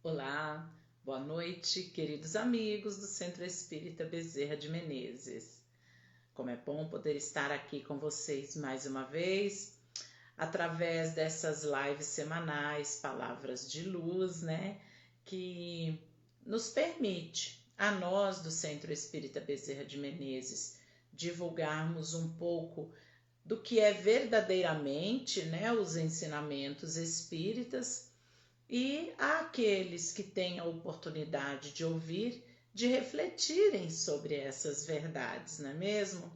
Olá, boa noite, queridos amigos do Centro Espírita Bezerra de Menezes. Como é bom poder estar aqui com vocês mais uma vez, através dessas lives semanais, Palavras de Luz, que nos permite, a nós do Centro Espírita Bezerra de Menezes, divulgarmos um pouco do que é verdadeiramente, os ensinamentos espíritas, e àqueles que têm a oportunidade de ouvir, de refletirem sobre essas verdades, não é mesmo?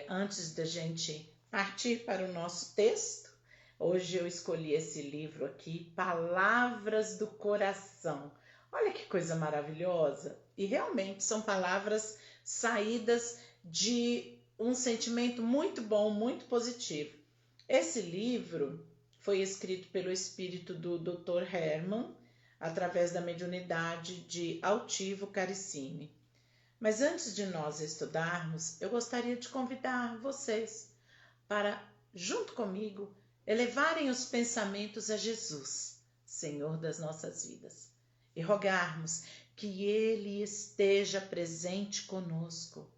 Antes da gente partir para o nosso texto, hoje eu escolhi esse livro aqui, Palavras do Coração. Olha que coisa maravilhosa! E realmente são palavras saídas de um sentimento muito bom, muito positivo. Esse livro foi escrito pelo espírito do Dr. Herman, através da mediunidade de Altivo Carissimi. Mas antes de nós estudarmos, eu gostaria de convidar vocês para, junto comigo, elevarem os pensamentos a Jesus, Senhor das nossas vidas, e rogarmos que Ele esteja presente conosco.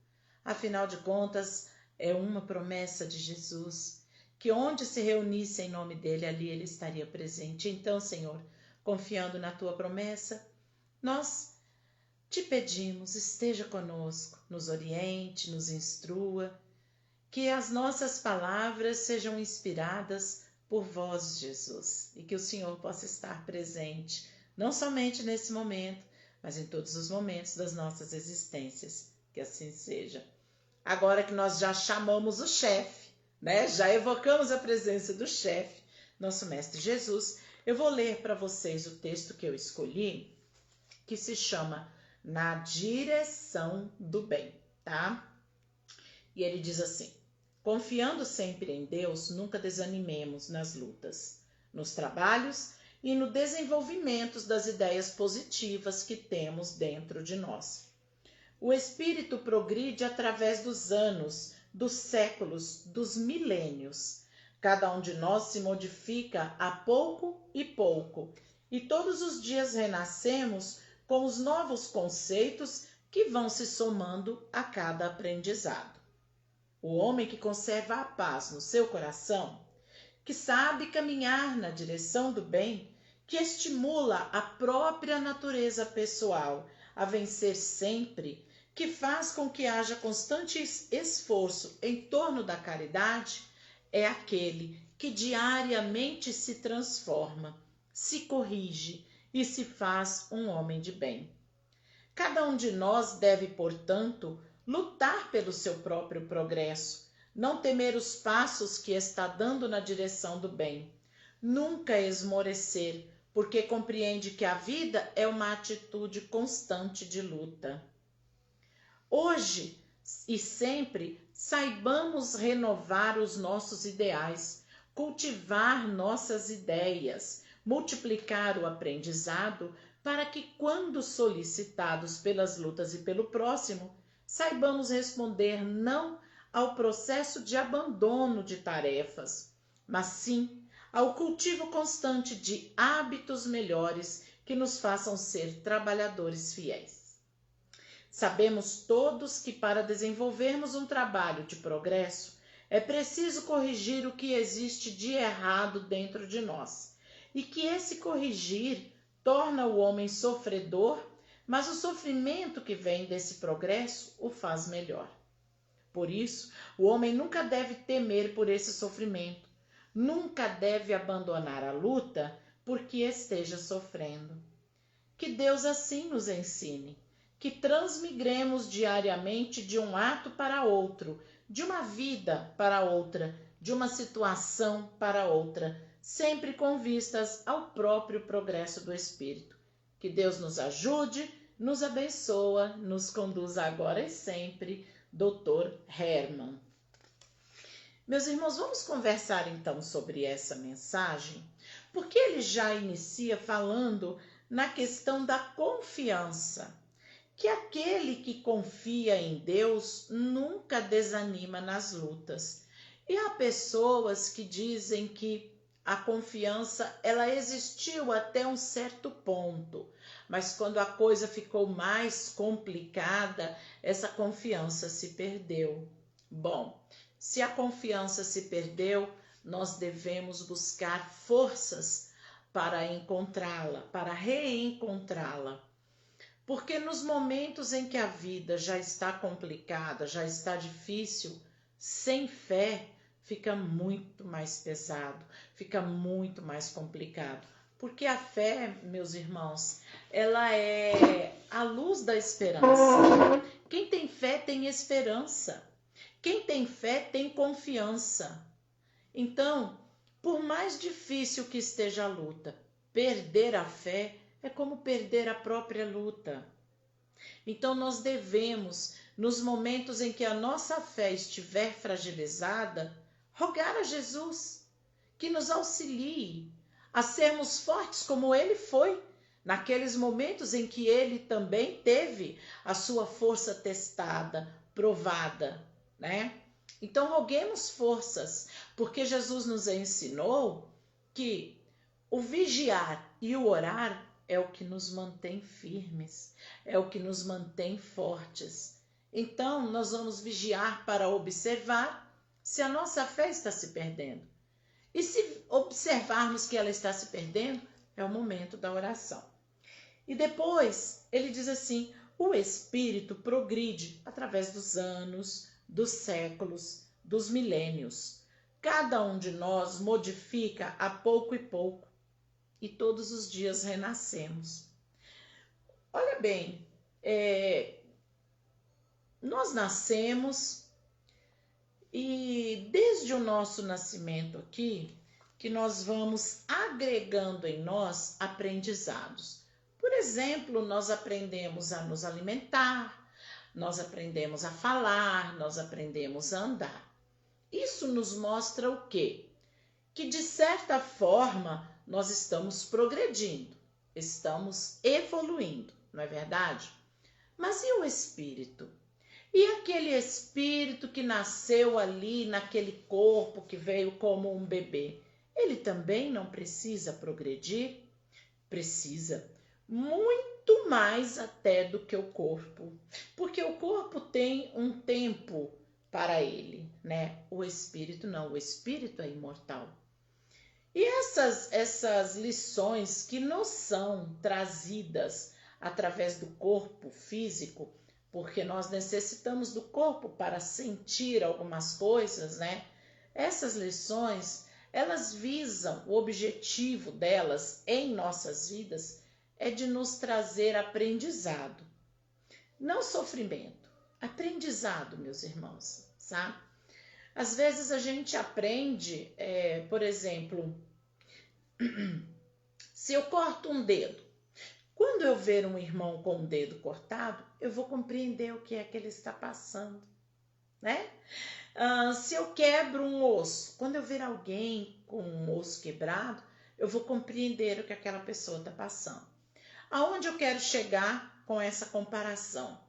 Afinal de contas, é uma promessa de Jesus, que onde se reunisse em nome dele, ali ele estaria presente. Então, Senhor, confiando na tua promessa, nós te pedimos, esteja conosco, nos oriente, nos instrua, que as nossas palavras sejam inspiradas por vós, Jesus, e que o Senhor possa estar presente, não somente nesse momento, mas em todos os momentos das nossas existências, que assim seja. Agora que nós já chamamos o chefe, já evocamos a presença do chefe, nosso Mestre Jesus, eu vou ler para vocês o texto que eu escolhi, que se chama Na Direção do Bem, tá? E ele diz assim: confiando sempre em Deus, nunca desanimemos nas lutas, nos trabalhos e no desenvolvimento das ideias positivas que temos dentro de nós. O espírito progride através dos anos, dos séculos, dos milênios. Cada um de nós se modifica a pouco, e todos os dias renascemos com os novos conceitos que vão se somando a cada aprendizado. O homem que conserva a paz no seu coração, que sabe caminhar na direção do bem, que estimula a própria natureza pessoal a vencer sempre, que faz com que haja constante esforço em torno da caridade, é aquele que diariamente se transforma, se corrige e se faz um homem de bem. Cada um de nós deve, portanto, lutar pelo seu próprio progresso, não temer os passos que está dando na direção do bem, nunca esmorecer, porque compreende que a vida é uma atitude constante de luta. Hoje e sempre, saibamos renovar os nossos ideais, cultivar nossas ideias, multiplicar o aprendizado para que, quando solicitados pelas lutas e pelo próximo, saibamos responder não ao processo de abandono de tarefas, mas sim ao cultivo constante de hábitos melhores que nos façam ser trabalhadores fiéis. Sabemos todos que para desenvolvermos um trabalho de progresso é preciso corrigir o que existe de errado dentro de nós, e que esse corrigir torna o homem sofredor, mas o sofrimento que vem desse progresso o faz melhor. Por isso, o homem nunca deve temer por esse sofrimento, nunca deve abandonar a luta porque esteja sofrendo. Que Deus assim nos ensine, que transmigremos diariamente de um ato para outro, de uma vida para outra, de uma situação para outra, sempre com vistas ao próprio progresso do espírito. Que Deus nos ajude, nos abençoa, nos conduza agora e sempre, Dr. Herman. Meus irmãos, vamos conversar então sobre essa mensagem, porque ele já inicia falando na questão da confiança, que aquele que confia em Deus nunca desanima nas lutas. E há pessoas que dizem que a confiança, ela existiu até um certo ponto, mas quando a coisa ficou mais complicada, essa confiança se perdeu. Bom, se a confiança se perdeu, nós devemos buscar forças para encontrá-la, para reencontrá-la. Porque nos momentos em que a vida já está complicada, já está difícil, sem fé, fica muito mais pesado, fica muito mais complicado. Porque a fé, meus irmãos, ela é a luz da esperança. Quem tem fé tem esperança. Quem tem fé tem confiança. Então, por mais difícil que esteja a luta, perder a fé é como perder a própria luta. Então, nós devemos, nos momentos em que a nossa fé estiver fragilizada, rogar a Jesus que nos auxilie a sermos fortes como ele foi, naqueles momentos em que ele também teve a sua força testada, provada, né? Então, roguemos forças, porque Jesus nos ensinou que o vigiar e o orar é o que nos mantém firmes, é o que nos mantém fortes. Então, nós vamos vigiar para observar se a nossa fé está se perdendo. E se observarmos que ela está se perdendo, é o momento da oração. E depois, ele diz assim, o Espírito progride através dos anos, dos séculos, dos milênios. Cada um de nós modifica a pouco e pouco, e todos os dias renascemos. Olha bem, nós nascemos e desde o nosso nascimento aqui, que nós vamos agregando em nós aprendizados. Por exemplo, nós aprendemos a nos alimentar, nós aprendemos a falar, nós aprendemos a andar. Isso nos mostra o quê? Que de certa forma nós estamos progredindo, estamos evoluindo, não é verdade? Mas e o espírito? E aquele espírito que nasceu ali naquele corpo que veio como um bebê, ele também não precisa progredir? Precisa. Muito mais até do que o corpo. Porque o corpo tem um tempo para ele, né? O espírito não, o espírito é imortal. E essas lições que nos são trazidas através do corpo físico, porque nós necessitamos do corpo para sentir algumas coisas, né? Essas lições, elas visam, o objetivo delas em nossas vidas é de nos trazer aprendizado. Não sofrimento, aprendizado, meus irmãos, sabe? Às vezes a gente aprende, por exemplo, se eu corto um dedo, quando eu ver um irmão com o dedo cortado, eu vou compreender o que é que ele está passando, né? Se eu quebro um osso, quando eu ver alguém com um osso quebrado, eu vou compreender o que aquela pessoa está passando. Aonde eu quero chegar com essa comparação?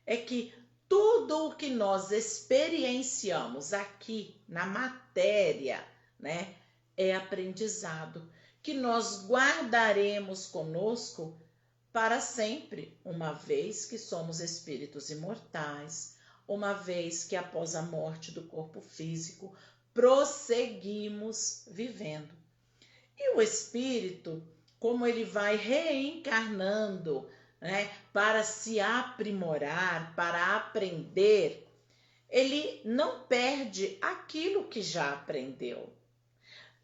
É que tudo o que nós experienciamos aqui na matéria, né, é aprendizado que nós guardaremos conosco para sempre, uma vez que somos espíritos imortais, uma vez que após a morte do corpo físico prosseguimos vivendo. E o espírito, como ele vai reencarnando, né, para se aprimorar, para aprender, ele não perde aquilo que já aprendeu.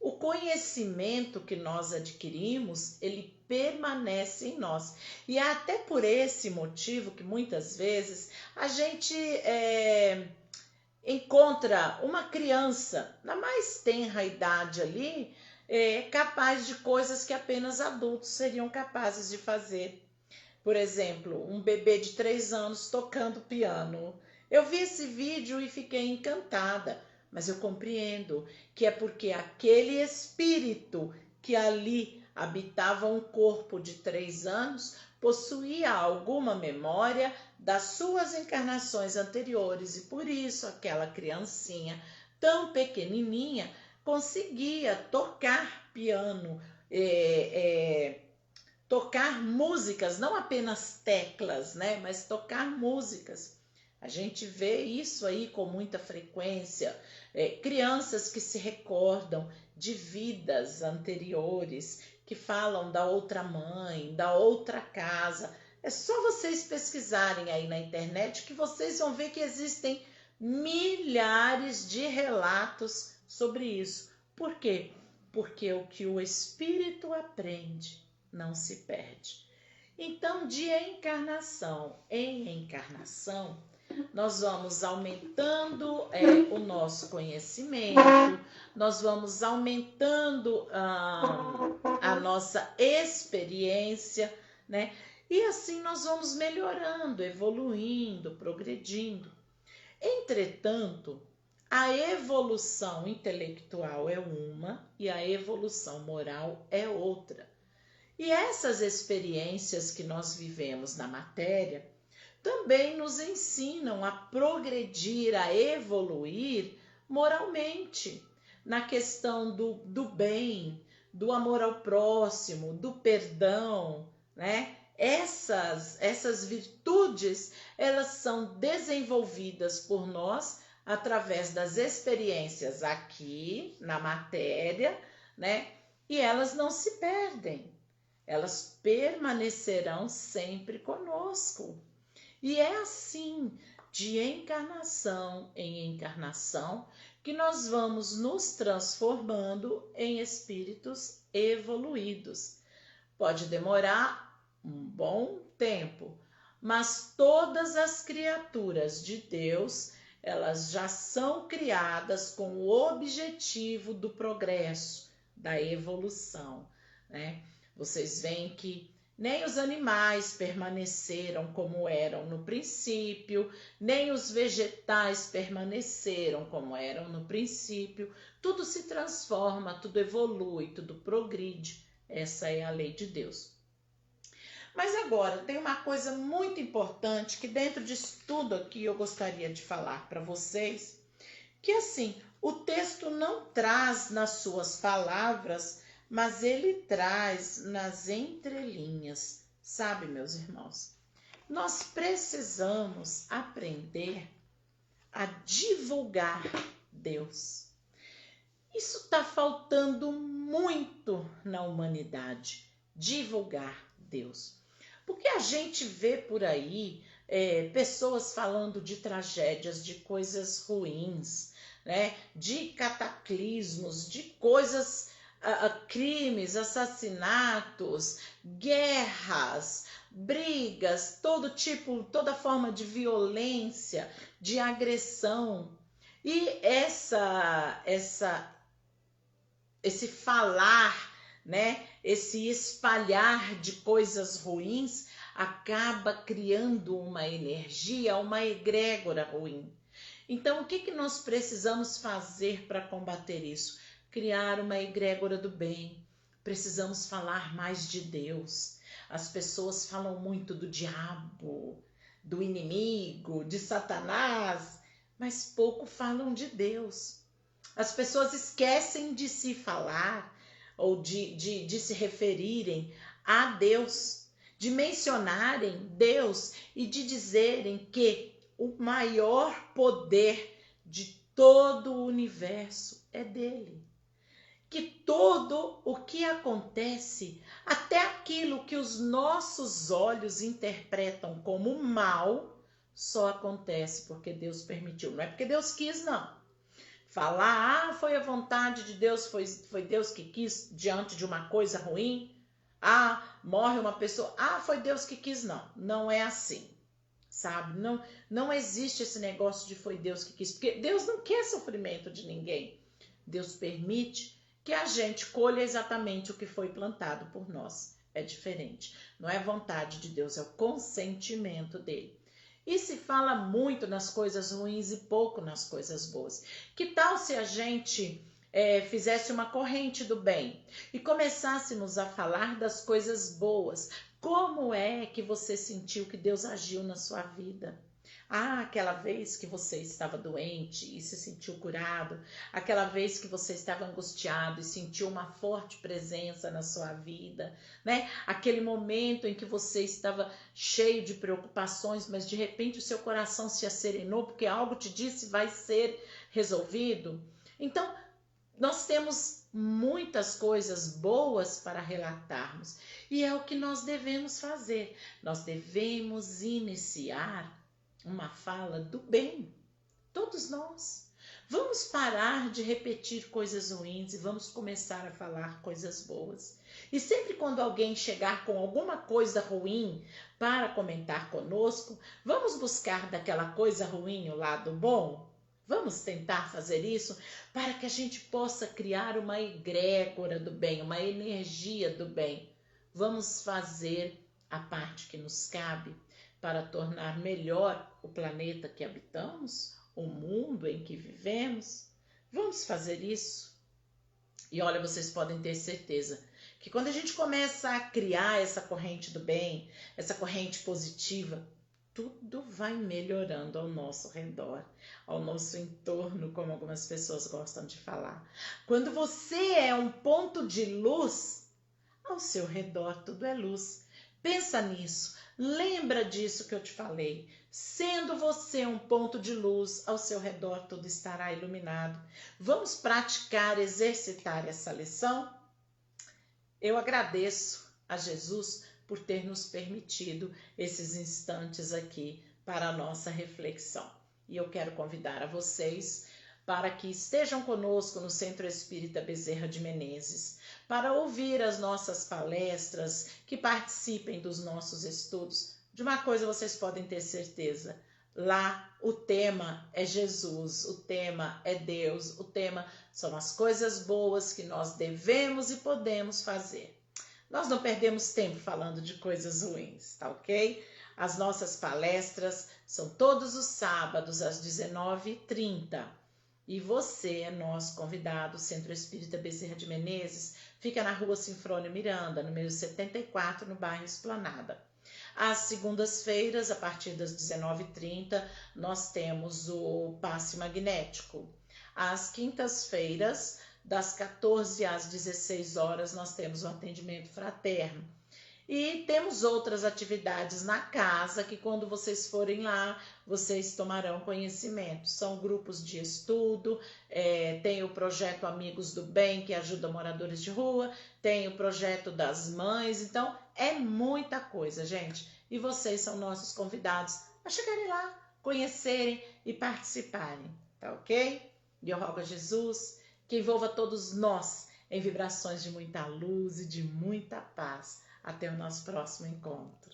O conhecimento que nós adquirimos, ele permanece em nós. E é até por esse motivo que muitas vezes a gente encontra uma criança na mais tenra idade ali, capaz de coisas que apenas adultos seriam capazes de fazer. Por exemplo, um bebê de 3 anos tocando piano. Eu vi esse vídeo e fiquei encantada, mas eu compreendo que é porque aquele espírito que ali habitava um corpo de 3 anos possuía alguma memória das suas encarnações anteriores e por isso aquela criancinha tão pequenininha conseguia tocar piano, tocar músicas, não apenas teclas, né? Mas tocar músicas. A gente vê isso aí com muita frequência. Crianças que se recordam de vidas anteriores, que falam da outra mãe, da outra casa. É só vocês pesquisarem aí na internet que vocês vão ver que existem milhares de relatos sobre isso. Por quê? Porque o que o espírito aprende não se perde. Então, de encarnação em encarnação, nós vamos aumentando o nosso conhecimento, nós vamos aumentando a nossa experiência, né? E assim nós vamos melhorando, evoluindo, progredindo. Entretanto, a evolução intelectual é uma e a evolução moral é outra. E essas experiências que nós vivemos na matéria também nos ensinam a progredir, a evoluir moralmente, na questão do bem, do amor ao próximo, do perdão, né? Essas virtudes, elas são desenvolvidas por nós através das experiências aqui na matéria, né? E elas não se perdem, elas permanecerão sempre conosco. E é assim, de encarnação em encarnação, que nós vamos nos transformando em espíritos evoluídos. Pode demorar um bom tempo, mas todas as criaturas de Deus, elas já são criadas com o objetivo do progresso, da evolução, né? Vocês veem que nem os animais permaneceram como eram no princípio, nem os vegetais permaneceram como eram no princípio. Tudo se transforma, tudo evolui, tudo progride. Essa é a lei de Deus. Mas agora, tem uma coisa muito importante que dentro disso tudo aqui eu gostaria de falar para vocês, que assim, o texto não traz nas suas palavras, mas ele traz nas entrelinhas, sabe, meus irmãos? Nós precisamos aprender a divulgar Deus. Isso está faltando muito na humanidade, divulgar Deus. Porque a gente vê por aí pessoas falando de tragédias, de coisas ruins, né? De cataclismos, de coisas, crimes, assassinatos, guerras, brigas, todo tipo, toda forma de violência, de agressão. E esse falar, né, esse espalhar de coisas ruins acaba criando uma energia, uma egrégora ruim. Então, o que nós precisamos fazer para combater isso? Criar uma egrégora do bem. Precisamos falar mais de Deus. As pessoas falam muito do diabo, do inimigo, de Satanás, mas pouco falam de Deus. As pessoas esquecem de se falar ou de se referirem a Deus, de mencionarem Deus e de dizerem que o maior poder de todo o universo é dele. Que tudo o que acontece, até aquilo que os nossos olhos interpretam como mal, só acontece porque Deus permitiu. Não é porque Deus quis, não. Falar, foi a vontade de Deus, foi Deus que quis diante de uma coisa ruim. Morre uma pessoa. Foi Deus que quis. Não, não é assim, sabe? Não existe esse negócio de foi Deus que quis, porque Deus não quer sofrimento de ninguém. Deus permite que a gente colha exatamente o que foi plantado por nós. É diferente. Não é vontade de Deus, é o consentimento dele. E se fala muito nas coisas ruins e pouco nas coisas boas. Que tal se a gente fizesse uma corrente do bem e começássemos a falar das coisas boas? Como é que você sentiu que Deus agiu na sua vida? aquela vez que você estava doente e se sentiu curado, aquela vez que você estava angustiado e sentiu uma forte presença na sua vida, né? Aquele momento em que você estava cheio de preocupações, mas de repente o seu coração se acerenou porque algo te disse vai ser resolvido. Então, nós temos muitas coisas boas para relatarmos e é o que nós devemos fazer. Nós devemos iniciar uma fala do bem, todos nós. Vamos parar de repetir coisas ruins e vamos começar a falar coisas boas. E sempre quando alguém chegar com alguma coisa ruim para comentar conosco, vamos buscar daquela coisa ruim o lado bom? Vamos tentar fazer isso para que a gente possa criar uma egrégora do bem, uma energia do bem. Vamos fazer a parte que nos cabe para tornar melhor o planeta que habitamos, o mundo em que vivemos. Vamos fazer isso. E olha, vocês podem ter certeza que quando a gente começa a criar essa corrente do bem, essa corrente positiva, tudo vai melhorando ao nosso redor, ao nosso entorno, como algumas pessoas gostam de falar. Quando você é um ponto de luz, ao seu redor tudo é luz. Pensa nisso, lembra disso que eu te falei. Sendo você um ponto de luz, ao seu redor tudo estará iluminado. Vamos praticar, exercitar essa lição? Eu agradeço a Jesus por ter nos permitido esses instantes aqui para a nossa reflexão. E eu quero convidar a vocês para que estejam conosco no Centro Espírita Bezerra de Menezes, para ouvir as nossas palestras, que participem dos nossos estudos. De uma coisa vocês podem ter certeza, lá o tema é Jesus, o tema é Deus, o tema são as coisas boas que nós devemos e podemos fazer. Nós não perdemos tempo falando de coisas ruins, tá ok? As nossas palestras são todos os sábados às 19h30. E você é nosso convidado. O Centro Espírita Bezerra de Menezes fica na rua Sinfrônio Miranda, número 74, no bairro Esplanada. Às segundas-feiras, a partir das 19h30, nós temos o passe magnético. Às quintas-feiras, das 14 às 16 horas, nós temos o atendimento fraterno. E temos outras atividades na casa que quando vocês forem lá, vocês tomarão conhecimento. São grupos de estudo, tem o projeto Amigos do Bem, que ajuda moradores de rua, tem o projeto das mães, então é muita coisa, gente. E vocês são nossos convidados a chegarem lá, conhecerem e participarem, tá ok? E eu rogo a Jesus que envolva todos nós em vibrações de muita luz e de muita paz. Até o nosso próximo encontro.